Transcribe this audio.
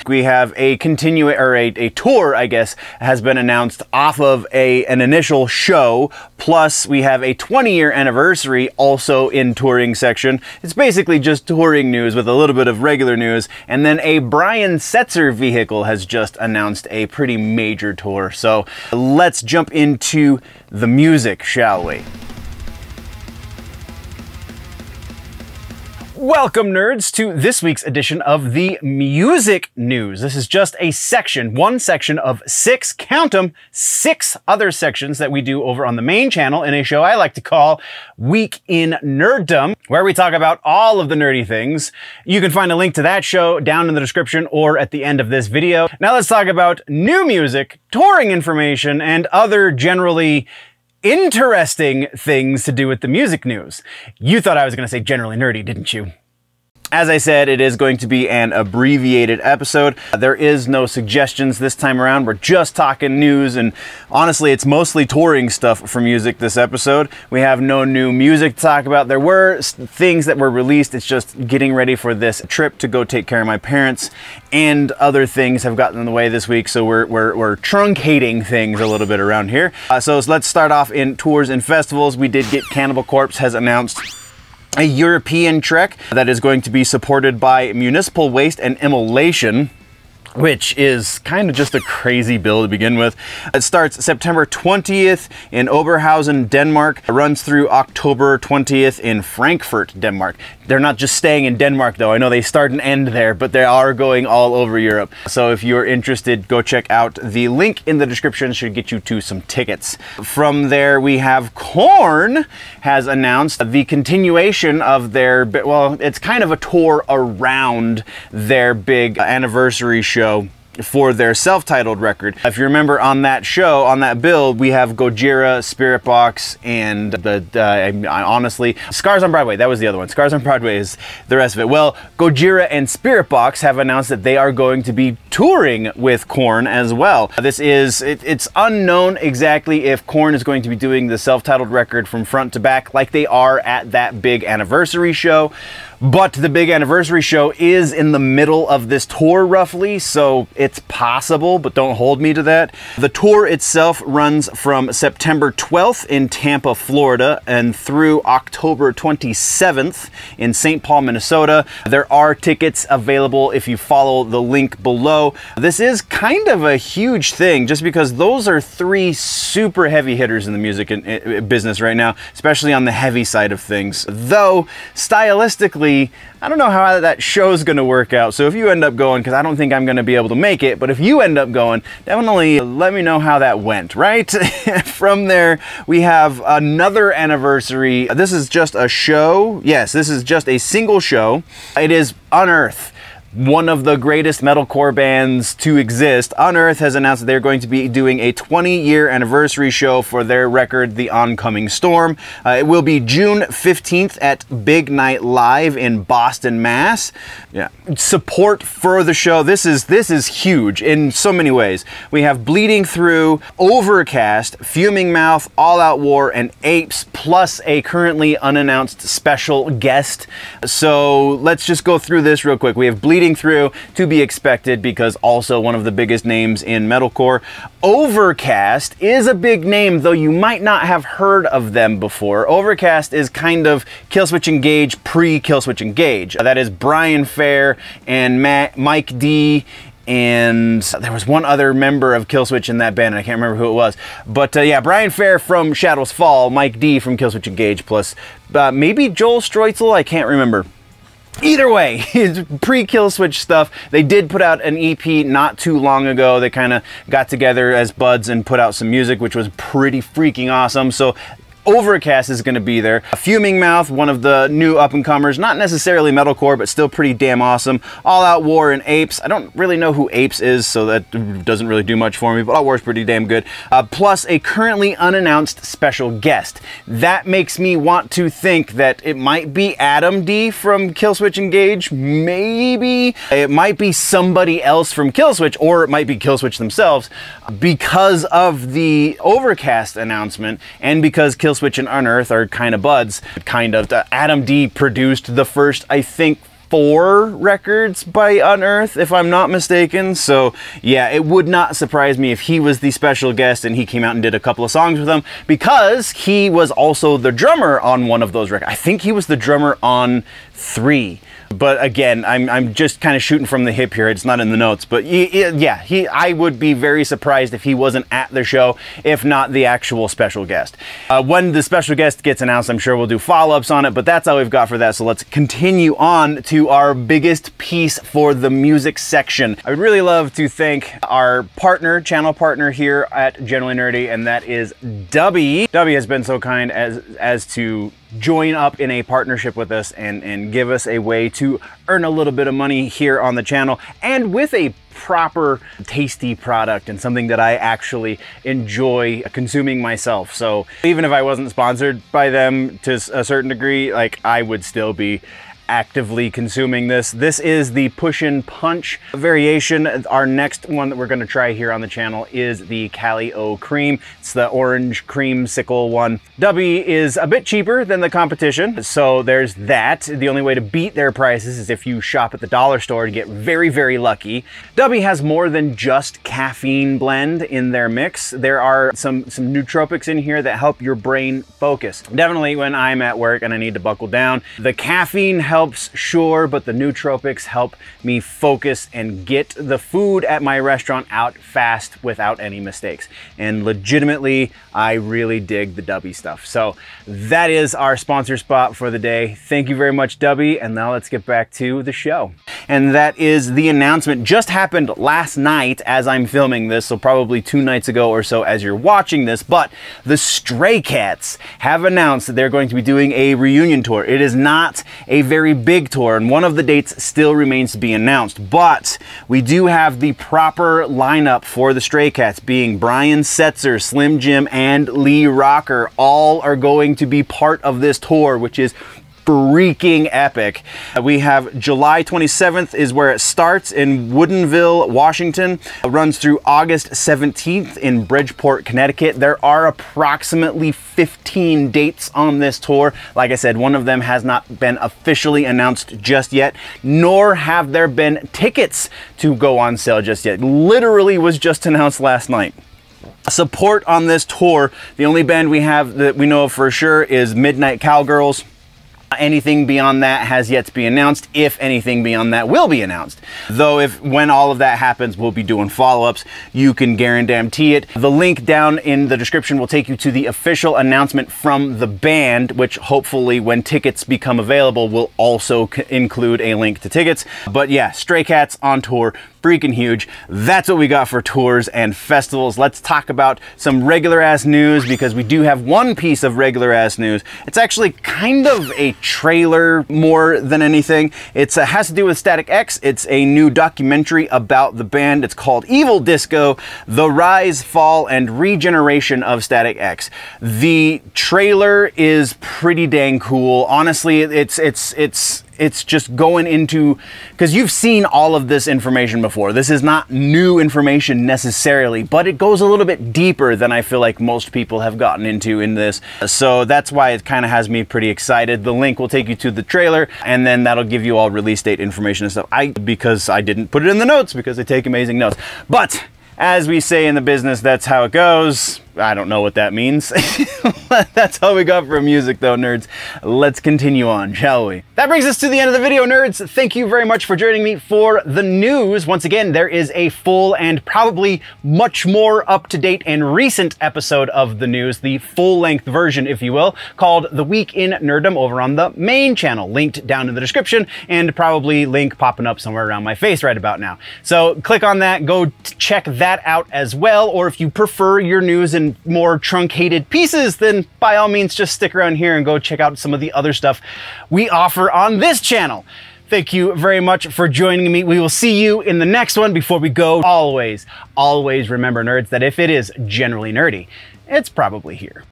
We have a a tour, I guess, has been announced off of an initial show. Plus, we have a 20-year anniversary also in touring section. It's basically just touring news with a little bit of regular news. And then a Brian Setzer vehicle has just announced a pretty major tour. So let's jump into the music, shall we? Welcome, nerds, to this week's edition of the music news. This is just a section, one section of six, count them, six other sections that we do over on the main channel in a show I like to call Week in Nerddom, where we talk about all of the nerdy things. You can find a link to that show down in the description or at the end of this video. Now let's talk about new music, touring information, and other generally interesting things to do with the music news. You thought I was going to say generally nerdy, didn't you? As I said, it is going to be an abbreviated episode. There is no suggestions this time around. We're just talking news, and honestly, it's mostly touring stuff for music this episode. We have no new music to talk about. There were things that were released. It's just getting ready for this trip to go take care of my parents, and other things have gotten in the way this week, so we're truncating things a little bit around here. So let's start off in tours and festivals. We did get Cannibal Corpse has announced a European trek that is going to be supported by Municipal Waste and Immolation, which is kind of just a crazy bill to begin with. It starts September 20th in Oberhausen, Denmark. It runs through October 20th in Frankfurt, Denmark. They're not just staying in Denmark though. I know they start and end there, but they are going all over Europe. So if you're interested, go check out the link in the description. It should get you to some tickets. From there, we have Korn has announced the continuation of their, well, it's kind of a tour around their big anniversary show for their self-titled record. If you remember on that show, on that build, we have Gojira, Spiritbox, and honestly, Scars on Broadway, that was the other one. Scars on Broadway is the rest of it. Well, Gojira and Spiritbox have announced that they are going to be touring with Korn as well. It's unknown exactly if Korn is going to be doing the self-titled record from front to back like they are at that big anniversary show. But the big anniversary show is in the middle of this tour roughly, so it's possible, but don't hold me to that. The tour itself runs from September 12th in Tampa, Florida, and through October 27th in St. Paul, Minnesota. There are tickets available if you follow the link below. This is kind of a huge thing just because those are three super heavy hitters in the music business right now, especially on the heavy side of things. Though, stylistically, I don't know how that show's going to work out. So if you end up going, because I don't think I'm going to be able to make it, but if you end up going, definitely let me know how that went, right? From there, we have another anniversary. This is just a show. Yes, this is just a single show. It is Unearth, one of the greatest metalcore bands to exist. Unearth has announced that they're going to be doing a 20-year anniversary show for their record, The Oncoming Storm. It will be June 15th at Big Night Live in Boston, Mass. Yeah, support for the show. This is huge in so many ways. We have Bleeding Through, Overcast, Fuming Mouth, All Out War, and Apes, plus a currently unannounced special guest. So let's just go through this real quick. We have Bleeding Through, to be expected because also one of the biggest names in metalcore. Overcast is a big name, though you might not have heard of them before. Overcast is kind of Killswitch Engage pre-Killswitch Engage. That is Brian Fair and Mike D, and there was one other member of Killswitch in that band, and I can't remember who it was. But yeah, Brian Fair from Shadows Fall, Mike D from Killswitch Engage, plus maybe Joel Streutzel, I can't remember. Either way, it's pre-Killswitch stuff. They did put out an EP not too long ago. They kind of got together as buds and put out some music, which was pretty freaking awesome. So Overcast is going to be there. Fuming Mouth, one of the new up-and-comers, not necessarily metalcore, but still pretty damn awesome. All Out War and Apes. I don't really know who Apes is, so that doesn't really do much for me, but All Out War is pretty damn good. Plus a currently unannounced special guest. That makes me want to think that it might be Adam D from Killswitch Engage, maybe. It might be somebody else from Killswitch, or it might be Killswitch themselves, because of the Overcast announcement, and because Killswitch and Unearth are kind of buds. Adam D produced the first, I think, 4 records by Unearth, if I'm not mistaken. So yeah, it would not surprise me if he was the special guest and he came out and did a couple of songs with them, because he was also the drummer on one of those records. I think he was the drummer on 3. But again, I'm just kind of shooting from the hip here. It's not in the notes, but yeah, I would be very surprised if he wasn't at the show, if not the actual special guest. When the special guest gets announced, I'm sure we'll do follow-ups on it, but that's all we've got for that. So let's continue on to our biggest piece for the music section. I would really love to thank our partner, channel partner here at Generally Nerdy, and that is DUBBY. DUBBY has been so kind as to join up in a partnership with us and give us a way to earn a little bit of money here on the channel, and with a proper tasty product and something that I actually enjoy consuming myself. So even if I wasn't sponsored by them to a certain degree, like, I would still be actively consuming this. This is the Push and Punch variation. Our next one that we're going to try here on the channel is the Cali O Cream. It's the orange creamsicle one. DUBBY is a bit cheaper than the competition, so there's that. The only way to beat their prices is if you shop at the dollar store to get very, very lucky. DUBBY has more than just caffeine blend in their mix. There are some nootropics in here that help your brain focus. Definitely when I'm at work and I need to buckle down, the caffeine helps, sure, but the nootropics help me focus and get the food at my restaurant out fast without any mistakes. And legitimately, I really dig the DUBBY stuff. So that is our sponsor spot for the day. Thank you very much, DUBBY. And now let's get back to the show. And that is the announcement. Just happened last night as I'm filming this, so probably 2 nights ago or so as you're watching this, but the Stray Cats have announced that they're going to be doing a reunion tour. It is not a very big tour, and one of the dates still remains to be announced, but we do have the proper lineup for the Stray Cats, being Brian Setzer, Slim Jim, and Lee Rocker. All are going to be part of this tour, which is freaking epic. We have July 27th is where it starts in Woodinville, Washington. It runs through August 17th in Bridgeport, Connecticut. There are approximately 15 dates on this tour. Like I said, one of them has not been officially announced just yet, nor have there been tickets to go on sale just yet. Literally was just announced last night. Support on this tour, the only band we have that we know of for sure is Midnight Cowgirls. Anything beyond that has yet to be announced, if anything beyond that will be announced. Though when all of that happens, we'll be doing follow-ups. You can guarantee it. The link down in the description will take you to the official announcement from the band, which hopefully when tickets become available will also include a link to tickets. But yeah, Stray Cats on tour. Freaking huge. That's what we got for tours and festivals. Let's talk about some regular ass news, because we do have one piece of regular ass news. It's actually kind of a trailer more than anything. It has to do with Static X. It's a new documentary about the band. It's called Evil Disco: The Rise, Fall, and Regeneration of Static X. The trailer is pretty dang cool. Honestly, it's just going into, because you've seen all of this information before. This is not new information necessarily, but it goes a little bit deeper than I feel like most people have gotten into in this. So that's why it kind of has me pretty excited. The link will take you to the trailer, and then that'll give you all release date information and stuff. Because I didn't put it in the notes, because I take amazing notes. But as we say in the business, that's how it goes. I don't know what that means. That's all we got for music though, nerds. Let's continue on, shall we? That brings us to the end of the video, nerds. Thank you very much for joining me for the news. Once again, there is a full and probably much more up-to-date and recent episode of the news, the full-length version, if you will, called The Week in Nerddom over on the main channel, linked down in the description, and probably link popping up somewhere around my face right about now. So click on that, go check that out as well, or if you prefer your news in more truncated pieces, then by all means just stick around here and go check out some of the other stuff we offer on this channel. Thank you very much for joining me. We will see you in the next one. Before we go, always remember, nerds, that if it is generally nerdy, it's probably here.